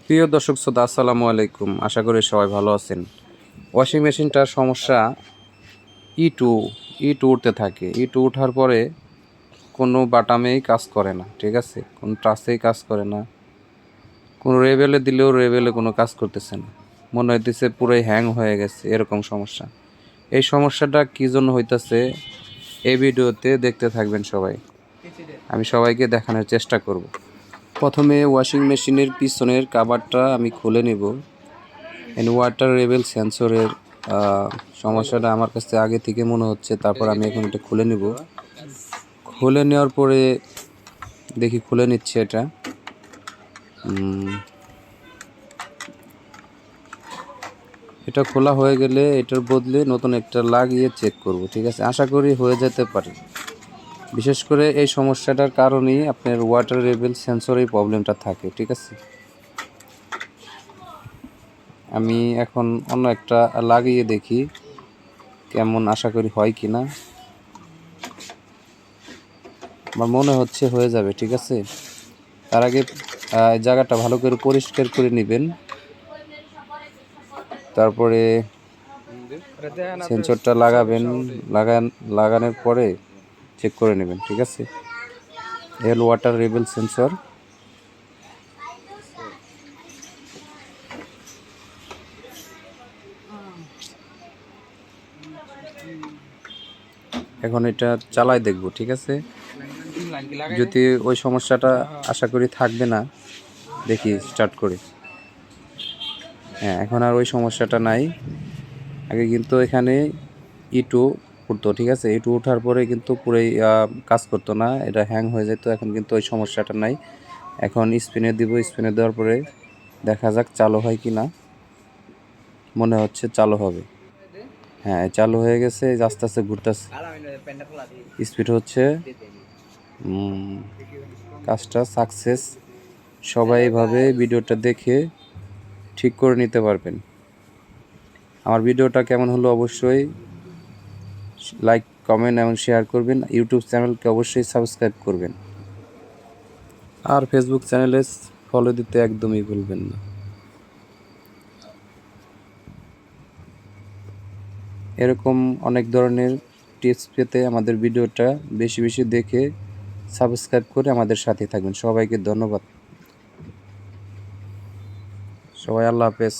প্রিয় দর্শক শ্রোতা, আসসালামু আলাইকুম। আশা করি সবাই ভালো আছেন। ওয়াশিং মেশিনটার সমস্যা ইটু ইট উঠতে থাকে। ইট উঠার পরে কোনো বাটামেই কাজ করে না, ঠিক আছে, কোনো ট্রাসেই কাজ করে না, কোনো রেবেলে দিলেও রেবেলে কোনো কাজ করতেছে না, মনে হইতেছে পুরোই হ্যাং হয়ে গেছে, এরকম সমস্যা। এই সমস্যাটা কী জন্য হইতেছে এই ভিডিওতে দেখতে থাকবেন সবাই। আমি সবাইকে দেখানোর চেষ্টা করব। প্রথমে ওয়াশিং মেশিনের পিছনের কাভারটা আমি খুলে নিব। ওয়াটার লেভেল সেন্সরের সমস্যাটা আমার কাছে আগে থেকে মনে হচ্ছে। তারপর আমি এখন এটা খুলে নিব। খুলে নেওয়ার পরে দেখি, খুলে নিচ্ছে এটা। এটা খোলা হয়ে গেলে এটার বদলে নতুন একটা লাগিয়ে চেক করব, ঠিক আছে। আশা করি হয়ে যেতে পারে। বিশেষ করে এই সমস্যাটার কারণেই আপনার ওয়াটার লেভেল সেন্সরের প্রবলেমটা থাকে, ঠিক আছে। আমি এখন অন্য একটা লাগিয়ে দেখি কেমন, আশা করি হয় কি না। আমার মনে হচ্ছে হয়ে যাবে, ঠিক আছে। তার আগে জায়গাটা ভালো করে পরিষ্কার করে নেবেন। তারপরে সেন্সরটা লাগাবেন। লাগানোর পরে চেক করে নেবেন, ঠিক আছে। এর ওয়াটার লেভেল সেন্সর। এখন এটা চালাই দেখব, ঠিক আছে। যদি ওই সমস্যাটা আশা করি থাকবে না, দেখি স্টার্ট করে। হ্যাঁ, এখন আর ওই সমস্যাটা নাই। আগে কিন্তু এখানে ইটু উঠতো, ঠিক আছে। ইটু ওঠার পরে কিন্তু পুরোই কাজ করতো না, এটা হ্যাং হয়ে যেত। এখন কিন্তু ওই সমস্যাটা নাই। এখন স্পিনে দিব। স্পিনে দেওয়ার পরে দেখা যাক চালু হয় কি না। মনে হচ্ছে চালু হবে। হ্যাঁ, চালু হয়ে গেছে, আস্তে আস্তে ঘুরতেছে, স্পিড হচ্ছে। কাজটা সাকসেস। সবাই এইভাবে ভিডিওটা দেখে ঠিক করে নিতে পারবেন। আমার ভিডিওটা কেমন হলো অবশ্যই লাইক, কমেন্ট এবং শেয়ার করবেন। ইউটিউব চ্যানেলকে অবশ্যই সাবস্ক্রাইব করবেন, আর ফেসবুক চ্যানেলে ফলো দিতে একদমই ভুলবেন না। এরকম অনেক ধরনের টিপস পেতে আমাদের ভিডিওটা বেশি বেশি দেখে সাবস্ক্রাইব করে আমাদের সাথে থাকবেন। সবাইকে ধন্যবাদ। সবাই আল্লাহ হাফেজ।